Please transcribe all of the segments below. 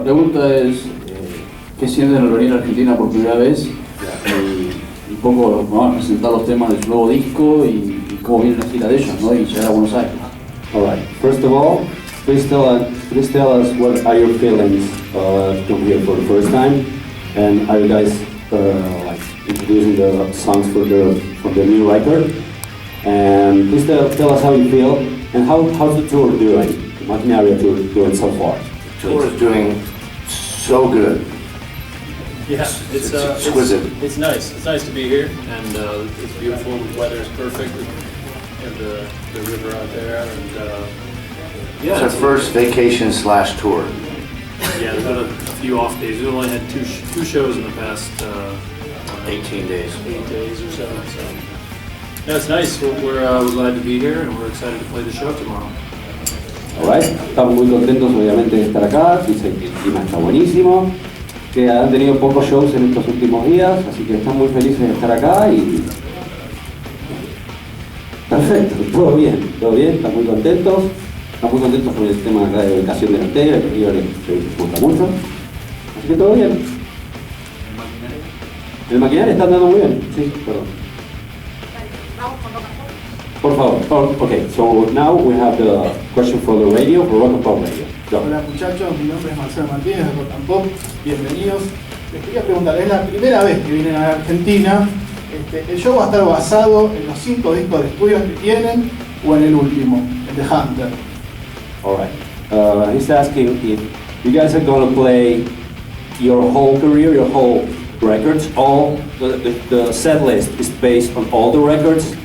pregunta es, ¿qué sienten al venir a Argentina por primera vez? Y un poco vamos a presentar los temas de su nuevo disco y cómo viene la gira de ellos, ¿no? Y llegar a Buenos Aires. Alright, first of all, please tell us what are your feelings to come here for the first time, and are you guys like introducing the songs for the new record? And please tell us how you feel and how's the tour doing? The Maquinaria tour doing so far? The tour is doing so good. Yeah, it's exquisite. It's nice. It's nice to be here, and it's beautiful. The weather is perfect. We have the river out there, and yeah, it's our first vacation/tour. Yeah, we've got a few off days. We've only had two shows in the past 18 days. 8 days or so. Yeah, it's nice. We're glad to be here, and we're excited to play the show tomorrow. Alright, estamos muy contentos obviamente de estar acá. Dicen que el clima está buenísimo, que han tenido pocos shows en estos últimos días, así que están muy felices de estar acá y perfecto, todo bien, están muy contentos con el tema de la ubicación del hotel, el río les gusta mucho, así que todo bien. El Maquinaria está andando muy bien, sí, perdón. Por favor, okay, so now we have the question for the radio, for Rock and Pop Radio. Go. Hola muchachos, mi nombre es Marcelo Martínez de Rock and Pop, bienvenidos. Les quería preguntar, ¿es la primera vez que vienen a Argentina? ¿El show va a estar basado en los 5 discos de estudio que tienen o en el último, el de Hunter? Alright, he's asking if you guys are going to play your whole career, your whole records, all the set list is based on all the records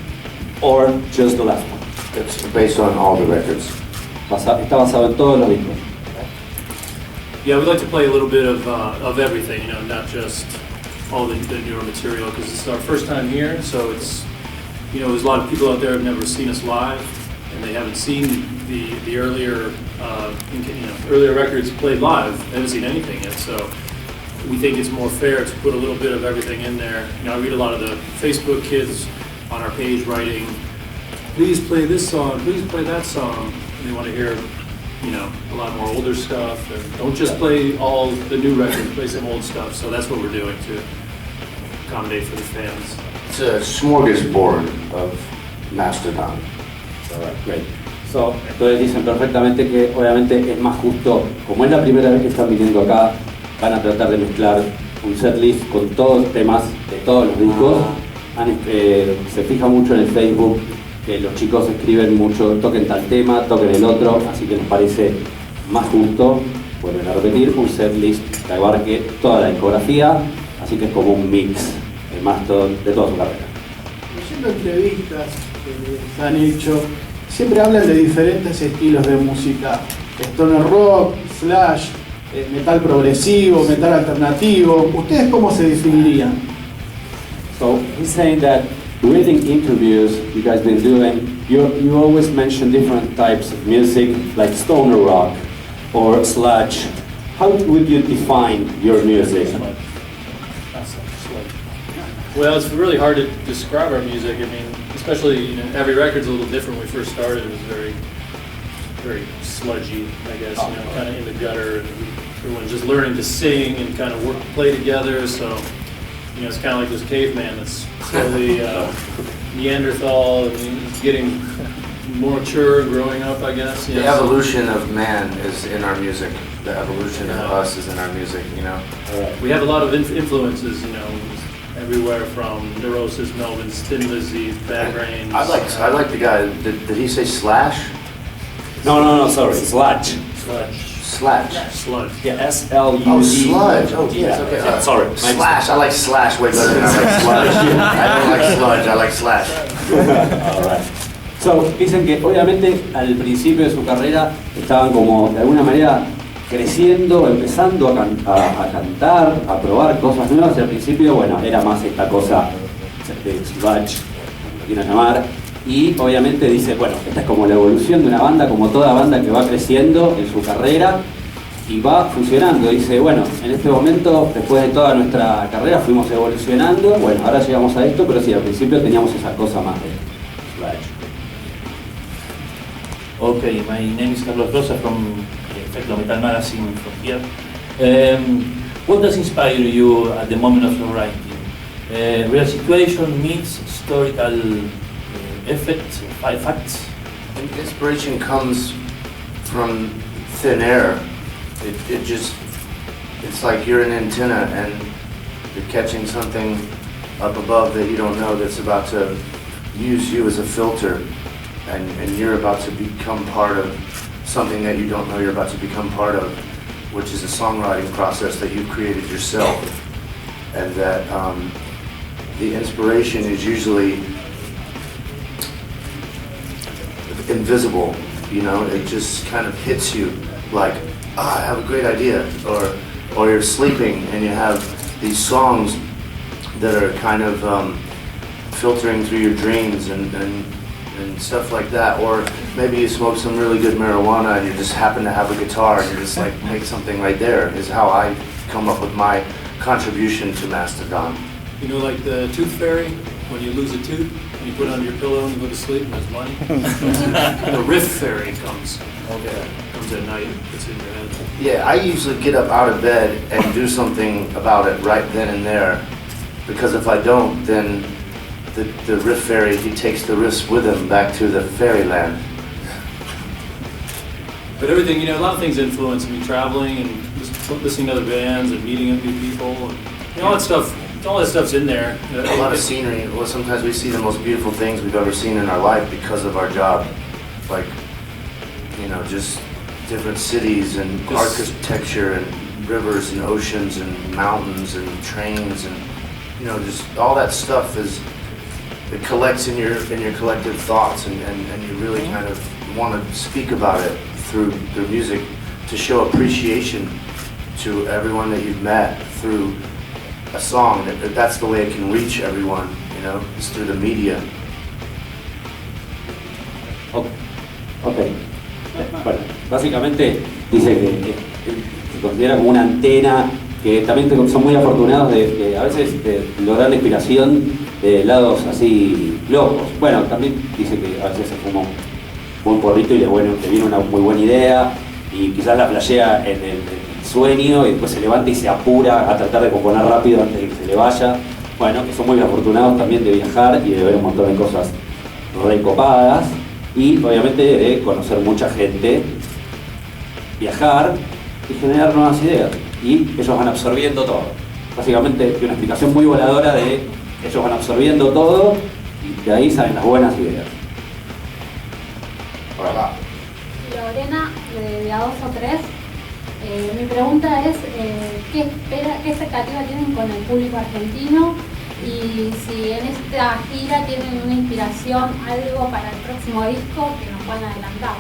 or just the last one? It's based on all the records. Está basado en todos los discos. Yeah, we'd like to play a little bit of everything, you know, not just all the newer material, because it's our first time here, so it's, you know, there's a lot of people out there who have never seen us live, and they haven't seen the earlier, earlier records played live. They haven't seen anything yet, so we think it's more fair to put a little bit of everything in there. You know, I read a lot of the Facebook kids on our page writing, please play this song, please play that song. And they want to hear, you know, a lot more older stuff, and don't just play all the new records, play some old stuff. So that's what we're doing to accommodate for the fans. It's a smorgasbord of Mastodon. Alright, great. So, entonces dicen perfectamente que obviamente es más justo, como es la primera vez que están viniendo acá, van a tratar de mezclar un setlist con todos los temas de todos los discos. Se fija mucho en el Facebook que los chicos escriben mucho, toquen tal tema, toquen el otro, así que nos parece más justo, vuelven a repetir, un setlist que abarque toda la discografía, así que es como un mix de Mastodon de toda su carrera. Leyendo entrevistas que han hecho, siempre hablan de diferentes estilos de música, stoner rock, slash, metal progresivo, metal alternativo. ¿Ustedes cómo se definirían? So he's saying that reading interviews you guys been doing, you always mention different types of music like stoner rock or sludge. How would you define your music? Well, it's really hard to describe our music. I mean, especially, you know, every record's a little different. When we first started, it was very sludgy, I guess, you know, kind of in the gutter. And everyone's just learning to sing and kind of play together. So, you know, it's kind of like this caveman that's slowly Neanderthal and he's getting more mature, growing up, I guess. The evolution of man is in our music. The evolution of us is in our music, you know. We have a lot of influences, you know, everywhere from Neurosis, Melvin's, Thin Lizzy, Bad Brains. I like the guy. Did he say slash? No, sorry, sludge. Sludge. Yeah, S-L-U-D. Oh, sludge. Oh, geez, yeah. Okay. Yeah, sorry. Slash. I like slash way better than I like sludge. I don't like sludge. I like slash. All right. So, dicen que obviamente al principio de su carrera estaban como de alguna manera creciendo, empezando a cantar, a probar cosas nuevas. Al principio, bueno, era más esta cosa de sludge, como lo quieran llamar. Y obviamente dice, bueno, esta es como la evolución de una banda, como toda banda que va creciendo en su carrera y va funcionando. Dice, bueno, en este momento, después de toda nuestra carrera, fuimos evolucionando. Bueno, ahora llegamos a esto, pero sí, al principio teníamos esa cosa más de sludge. Okay, my name is Carlos Rosa from Efecto Metal Magazine from here. What does inspire you at the moment of your writing? Real situation, myths, historical effects, facts? Inspiration comes from thin air. It's like you're an antenna and you're catching something up above that you don't know that's about to use you as a filter, and you're about to become part of something that you don't know you're about to become part of, which is a songwriting process that you've created yourself. And that the inspiration is usually invisible, you know, it just kind of hits you like, I have a great idea, or you're sleeping and you have these songs that are kind of filtering through your dreams and stuff like that, or maybe you smoke some really good marijuana and you just happen to have a guitar and you just like make something right there, is how I come up with my contribution to Mastodon. You know, like the tooth fairy, when you lose a tooth and you put it on your pillow and you go to sleep and there's money? The riff fairy comes at night, it's in your head. Yeah, I usually get up out of bed and do something about it right then and there, because if I don't, then the riff fairy, he takes the riffs with him back to the fairyland. But everything, you know, a lot of things influence me, traveling and just listening to other bands and meeting new people, and you know, all that stuff's in there. A lot of scenery. Well, sometimes we see the most beautiful things we've ever seen in our life because of our job. Like, you know, just different cities and architecture and rivers and oceans and mountains and trains and, you know, just all that stuff it collects in your collective thoughts, and you really kind of want to speak about it through music to show appreciation to everyone that you've met through a song. That's the way it can reach everyone, you know, is through the media. Okay. Bueno, básicamente dice que se considera como una antena, que también son muy afortunados de a veces lograr la inspiración de lados así locos. Bueno, también dice que a veces se fuma un buen porrito y le viene una muy buena idea y quizás la flashea en el sueño y después se levanta y se apura a tratar de componer rápido antes de que se le vaya. Bueno, que son muy afortunados también de viajar y de ver un montón de cosas recopadas y obviamente de conocer mucha gente, viajar y generar nuevas ideas. Y ellos van absorbiendo todo. Básicamente una explicación muy voladora de ellos van absorbiendo todo y de ahí salen las buenas ideas. Hola. Lorena, de A2 o 3. Mi pregunta es, ¿qué expectativa tienen con el público argentino? Y si en esta gira tienen una inspiración, algo para el próximo disco que nos puedan adelantar.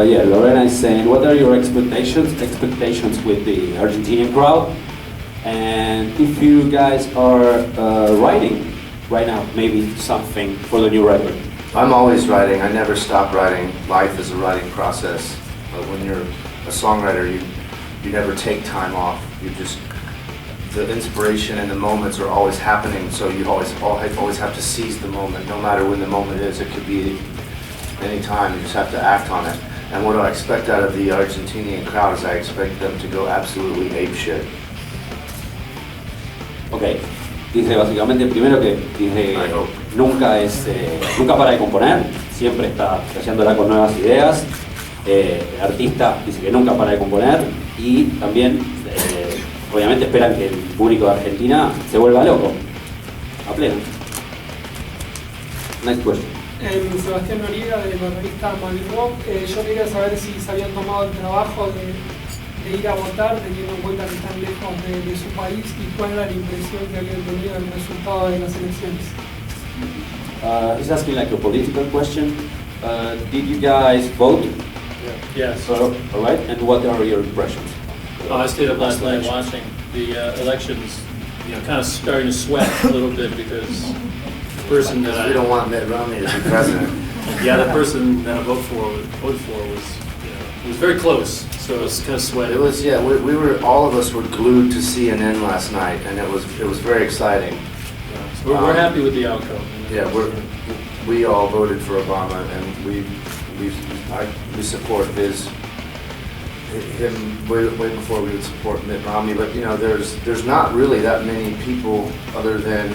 Yeah, Lorena is saying, what are your expectations with the Argentinian crowd? And if you guys are writing right now, maybe something for the new record? I'm always writing. I never stop writing. Life is a writing process. But when you're a songwriter, you never take time off. The inspiration and the moments are always happening, so you always have to seize the moment, no matter when the moment is. It could be any time. You just have to act on it. And what I expect out of the Argentinian crowd is I expect them to go absolutely apeshit. Ok, dice básicamente primero que dice nunca para de componer, siempre está flasheándola con nuevas ideas. El artista dice que nunca para de componer y también obviamente esperan que el público de Argentina se vuelva loco, a pleno. Next question. Sebastián Noriega, de la revista Rock. Yo quería saber si se habían tomado el trabajo de ir a votar, teniendo en cuenta que están lejos de su país, y cuál era la impresión que habían tenido del resultado de las elecciones. He's asking like a political question. Did you guys vote? Yes. All right. And what are your impressions? I stayed up last night watching the elections, you know, kind of starting to sweat a little bit because the person that We don't want Mitt Romney to be president. Yeah, the person that I voted for was, you know, it was very close, so it was kind of sweaty. It was, yeah. We were, all of us were glued to CNN last night, and it was very exciting. Yeah, so we're happy with the outcome. Yeah, we all voted for Obama, and we support his him way before we would support Mitt Romney. But there's not really that many people other than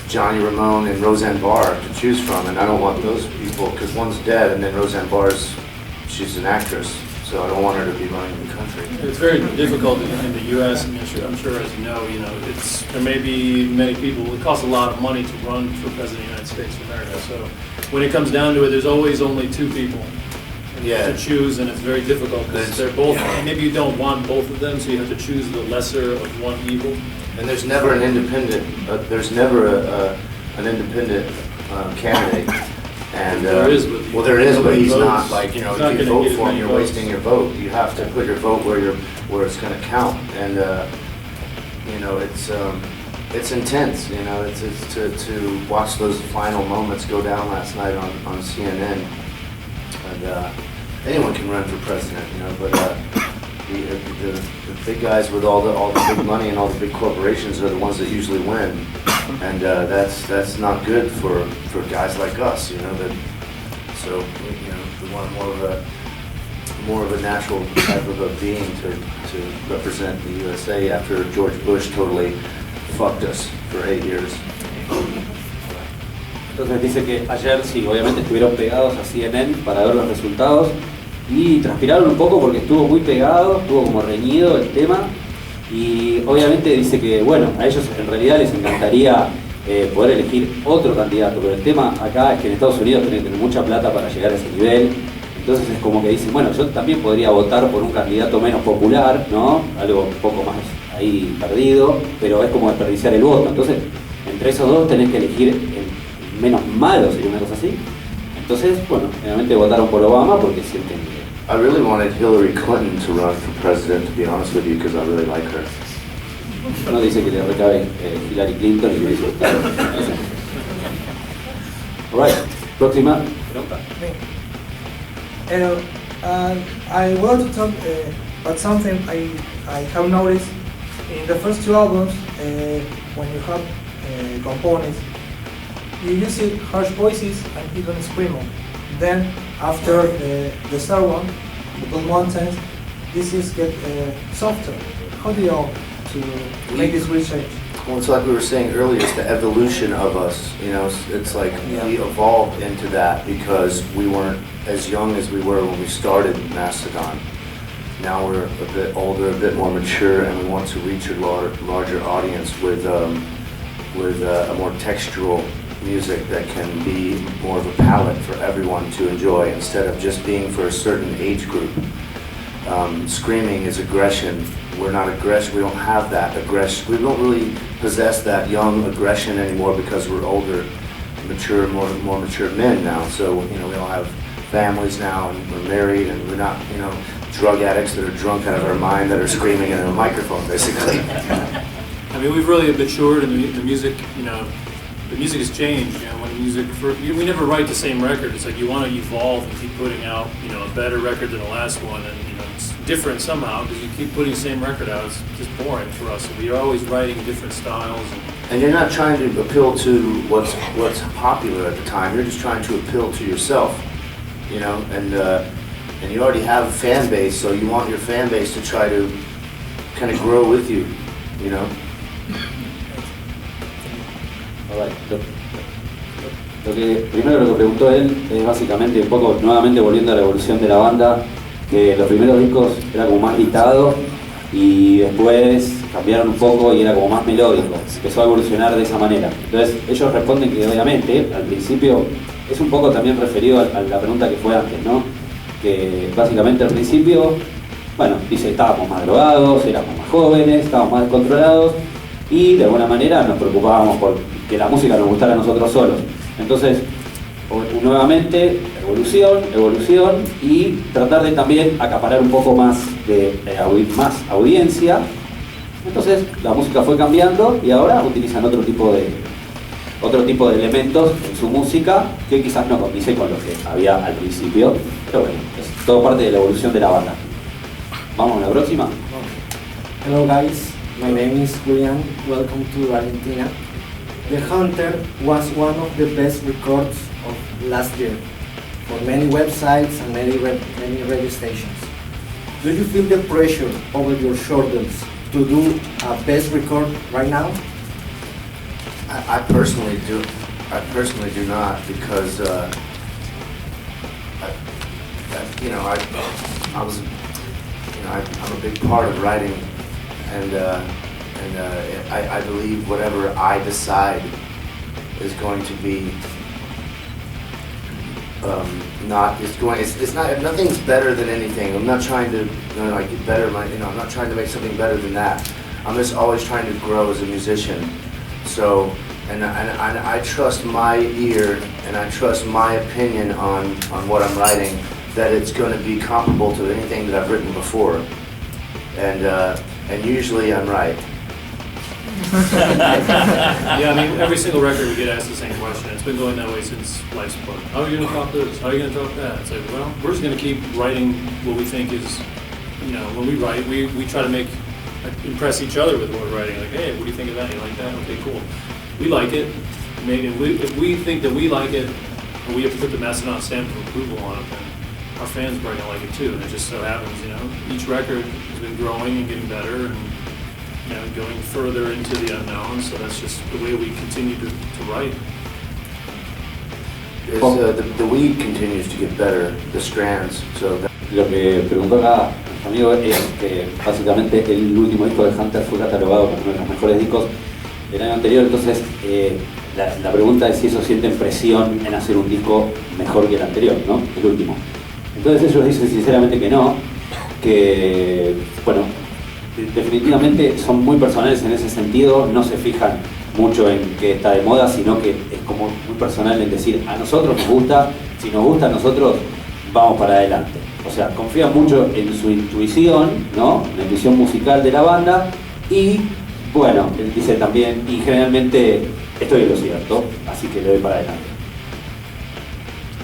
Johnny Ramone and Roseanne Barr to choose from, and I don't want those people because one's dead, and then Roseanne Barr's she's an actress. So I don't want her to be running the country. It's very difficult in the U.S. I'm sure as you know, there may be many people. It costs a lot of money to run for president of the United States of America. So when it comes down to it, there's always only two people to choose, and it's very difficult because they're both. Maybe you don't want both of them, so you have to choose the lesser of one evil. And there's never an independent. There's never an independent candidate. And there is, but he's not like if you vote for him, you're wasting your vote. You have to put your vote where it's going to count, and it's intense. It's to watch those final moments go down last night on CNN, and anyone can run for president, but the big guys with all the big money and all the big corporations are the ones that usually win. And that's not good for guys like us, So we want more of a natural type of a being to represent the USA after George Bush totally fucked us for 8 years. Entonces dice que ayer sí, obviamente estuvieron pegados a CNN para ver los resultados y transpiraron un poco porque estuvo muy pegado, estuvo como reñido el tema. Y obviamente dice que, bueno, a ellos en realidad les encantaría poder elegir otro candidato, pero el tema acá es que en Estados Unidos tienen que tener mucha plata para llegar a ese nivel. Entonces es como que dicen, bueno, yo también podría votar por un candidato menos popular, ¿no? Algo un poco más ahí perdido, pero es como desperdiciar el voto. Entonces, entre esos dos tenés que elegir el menos malo, sería una cosa así. Entonces, bueno, obviamente votaron por Obama porque sienten que... I really wanted Hillary Clinton to run for president, to be honest with you, because I really like her. No dice que le recabe Hillary Clinton y que le hizo estar. Alright, próxima pregunta. Hello, I want to talk about something I have noticed in the first two albums when you have components, you use harsh voices and even screaming. Then after the third one, the Blue Mountains, this is get softer. How do you to make this change? Well, it's like we were saying earlier, it's the evolution of us. It's like we evolved into that because we weren't as young as we were when we started Mastodon. Now we're a bit older, a bit more mature, and we want to reach a larger audience with a more textural music that can be more of a palette for everyone to enjoy instead of just being for a certain age group. Screaming is aggression. We're not aggressive. We don't have that aggression. We don't really possess that young aggression anymore because we're older, mature, more mature men now. So we all have families now, and we're married, and we're not drug addicts that are drunk out of our mind that are screaming into a microphone, basically. I mean, we've really matured, and the music, the music has changed. We never write the same record. It's like you want to evolve and keep putting out, a better record than the last one, and it's different somehow because you keep putting the same record out. It's just boring for us. So we are always writing different styles. And you're not trying to appeal to what's popular at the time. You're just trying to appeal to yourself, and you already have a fan base, so you want your fan base to try to kind of grow with you, Primero lo que preguntó él es básicamente un poco, nuevamente volviendo a la evolución de la banda, que los primeros discos era como más gritado y después cambiaron un poco y era como más melódico, empezó a evolucionar de esa manera. Entonces ellos responden que obviamente al principio es un poco también referido a la pregunta que fue antes, ¿no? Que básicamente al principio, bueno, dice, estábamos más drogados, éramos más jóvenes, estábamos más descontrolados y de alguna manera nos preocupábamos por que la música nos gustara a nosotros solos. Entonces, nuevamente, evolución y tratar de también acaparar un poco más de más audiencia. Entonces, la música fue cambiando y ahora utilizan otro tipo de elementos en su música que quizás no condice con lo que había al principio, pero bueno, es todo parte de la evolución de la banda. Vamos a la próxima. Hello guys, my name is Julian. Welcome to Argentina. The Hunter was one of the best records of last year for many websites and many radio stations. Do you feel the pressure over your shoulders to do a best record right now? I personally do. I personally do not, because I was, I'm a big part of writing, and I believe whatever I decide is going to be nothing's better than anything. I'm not trying to get better. I'm not trying to make something better than that. I'm just always trying to grow as a musician. So, and I trust my ear and I trust my opinion on what I'm writing, that it's going to be comparable to anything that I've written before. And usually I'm right. Yeah, I mean, every single record we get asked the same question. It's been going that way since Life's Book. How are you going to top this? How are you going to top that? It's like, well, we're just going to keep writing what we think is, when we write, we try to impress each other with what we're writing. Like, hey, what do you think of that? You like that? Okay, cool. We like it. Maybe if we think that we like it, and we have to put the Mastodon stamp of approval on it, then our fans are going to like it too. And it just so happens, each record has been growing and getting better, and going further into the unknown. So that's just the way we continue to write. The weed continues to get better, the strands. So Lo que preguntó acá nuestro amigo es que básicamente el último disco de Hunter fue catalogado como uno de los mejores discos del año anterior. Entonces la pregunta es si eso sienten presión en hacer un disco mejor que el anterior, ¿no? El último. Entonces ellos dicen sinceramente que no, que bueno, definitivamente son muy personales en ese sentido, no se fijan mucho en que está de moda, sino que es como muy personal en decir, a nosotros nos gusta, si nos gusta a nosotros, vamos para adelante. O sea, confían mucho en su intuición, ¿no? La intuición musical de la banda, y bueno, él dice también, y generalmente estoy en lo cierto, así que le doy para adelante.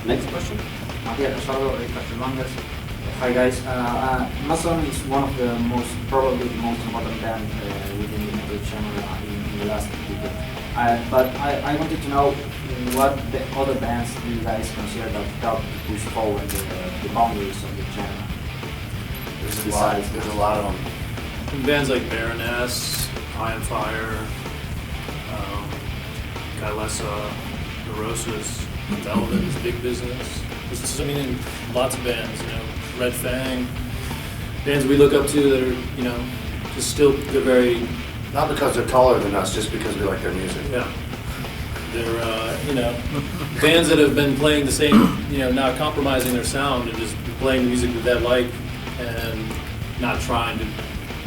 Next question. Hi guys, Mastodon is one of the probably the most important band within the metal genre in the last decade. But I wanted to know what the other bands do you guys consider that help push forward the boundaries of the genre? There's a lot of them. Bands like Baroness, High on Fire, Kylesa, Neurosis, Velvet's Big Business. Lots of bands, Red Fang, bands we look up to that are, just still, they're very... Not because they're taller than us, just because we like their music. Yeah. They're, bands that have been playing the same, not compromising their sound and just playing the music that they like and not trying to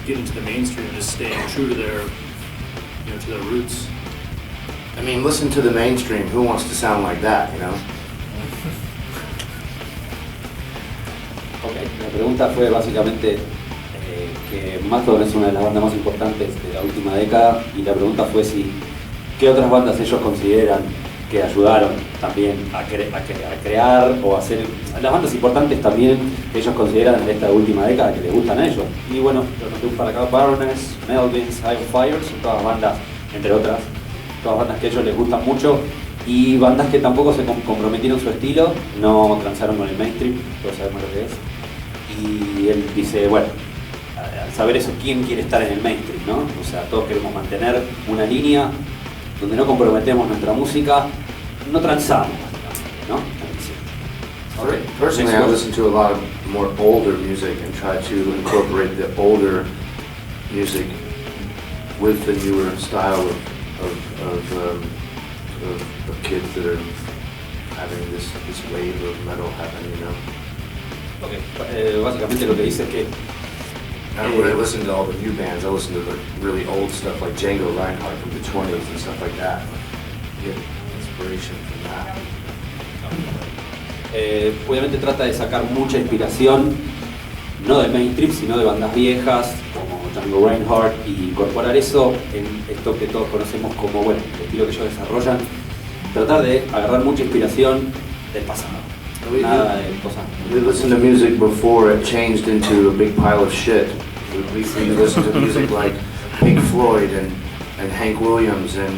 get into the mainstream, just staying true to their, to their roots. I mean, listen to the mainstream. Who wants to sound like that, Okay. La pregunta fue básicamente que Mastodon es una de las bandas más importantes de la última década, y la pregunta fue qué otras bandas ellos consideran que ayudaron también a crear o hacer las bandas importantes también que ellos consideran de esta última década que les gustan a ellos. Y bueno, lo noté para acá: Baroness, Melvins, High on Fire, son todas bandas, entre otras, todas bandas que a ellos les gustan mucho, y bandas que tampoco se comprometieron su estilo, no transaron con el mainstream, todos sabemos lo que es. Y él dice, bueno, al saber eso, ¿quién quiere estar en el mainstream, no? O sea, todos queremos mantener una línea donde no comprometemos nuestra música, no transamos, ¿no? Okay. Personally, I listen to a lot of more older music and try to incorporate the older music with the newer style of kids that are having this wave of metal happening, Okay. Básicamente lo que dice es que I don't really listen to all the new bands. I listen to the really old stuff like Django Reinhardt from the 20s and stuff like that. Get inspiration from that. Obviamente trata de sacar mucha inspiración, no del mainstream, sino de bandas viejas como Django Reinhardt, y incorporar eso en esto que todos conocemos como, bueno, el estilo que ellos desarrollan. Tratar de agarrar mucha inspiración del pasado. Nada de cosas. We listened to music before it changed into a big pile of shit. We listened to music like Pink Floyd and Hank Williams and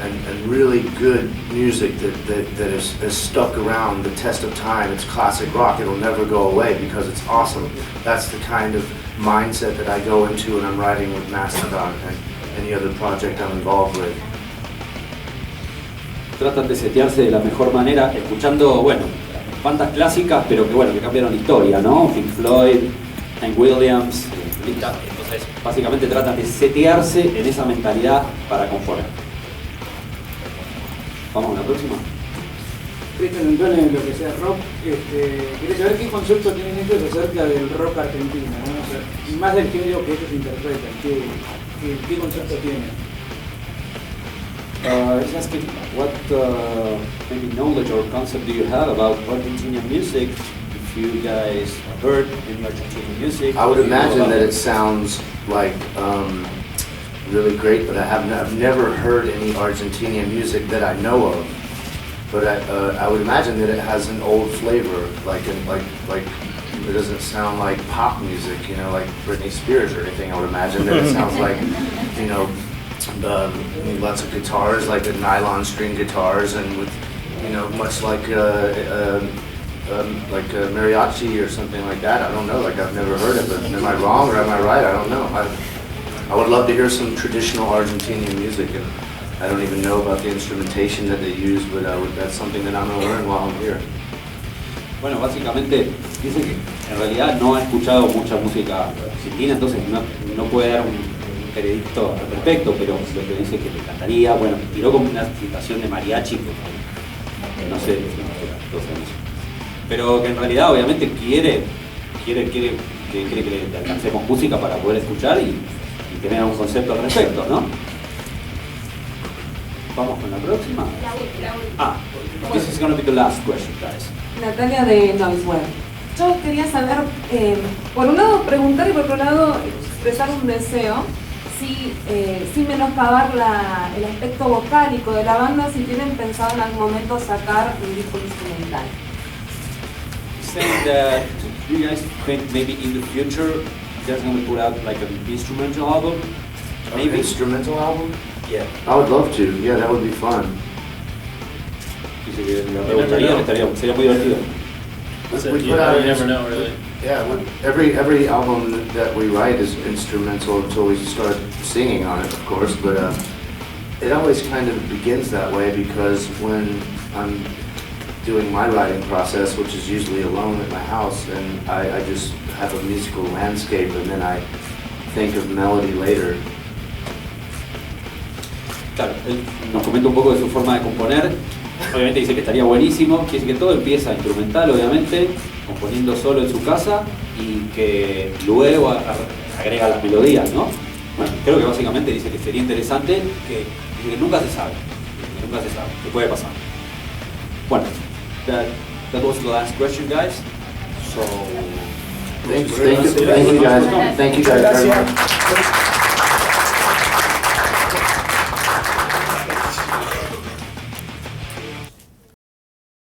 and really good music that is stuck around the test of time. It's classic rock. It'll never go away because it's awesome. That's the kind of mindset that I go into when I'm writing with Mastodon and any other project I'm involved with. Tratan de setearse de la mejor manera, escuchando, bueno, bandas clásicas, pero que bueno, que cambiaron historia, ¿no? Pink Floyd, Hank Williams, entonces básicamente tratan de setearse en esa mentalidad para componer. Vamos a la próxima. Cristian Antonio, en lo que sea rock, quería saber qué concepto tienen ellos acerca del rock argentino, ¿no? O sea, y más del género que ellos interpretan, ¿qué concepto tienen? He's asking what maybe knowledge or concept do you have about Argentinian music? If you guys heard any Argentinian music, I would imagine that it sounds like really great, but I've never heard any Argentinian music that I know of. But I would imagine that it has an old flavor, like it doesn't sound like pop music, you know, like Britney Spears or anything. I would imagine that it sounds like, you know, lots of guitars, like the nylon string guitars, and with, you know, much like a mariachi or something like that. I don't know, like I've never heard of it. Am I wrong or am I right? I don't know. I would love to hear some traditional Argentinian music, and I don't even know about the instrumentation that they use, but that's something that I'm going to learn while I'm here. Bueno, básicamente dice que en realidad no ha escuchado mucha música argentina, entonces no puede dar un veredicto al respecto, pero lo que dice que le encantaría, bueno, tiró como una situación de mariachi, que no sé, pero que en realidad obviamente quiere que le alcancemos música para poder escuchar y tener un concepto al respecto, ¿no? Vamos con la próxima. This is going to be the last question, guys. Natalia de Noiseware. Yo quería saber, por un lado preguntar y por otro lado expresar un deseo, sin menoscabar el aspecto vocálico de la banda, si tienen pensado en algún momento sacar un disco instrumental. Saying that you guys think maybe in the future you guys going to put out like an instrumental album? Maybe instrumental album? Yeah. I would love to. Yeah, that would be fun. Dice que le gustaría, sería muy divertido. You never know, really. Yeah, every album that we write is instrumental until we start singing on it, of course, but it always kind of begins that way because when I'm doing my writing process, which is usually alone at my house, and I just have a musical landscape and then I think of melody later. Claro, él nos comenta un poco de su forma de componer. Obviamente dice que estaría buenísimo, quiere decir que todo empieza instrumental, obviamente, componiendo solo en su casa y que luego agrega las melodías, ¿no? Bueno, creo que básicamente dice que sería interesante, que nunca se sabe, que puede pasar. Bueno, that was the last question, guys. So, thank you guys very much.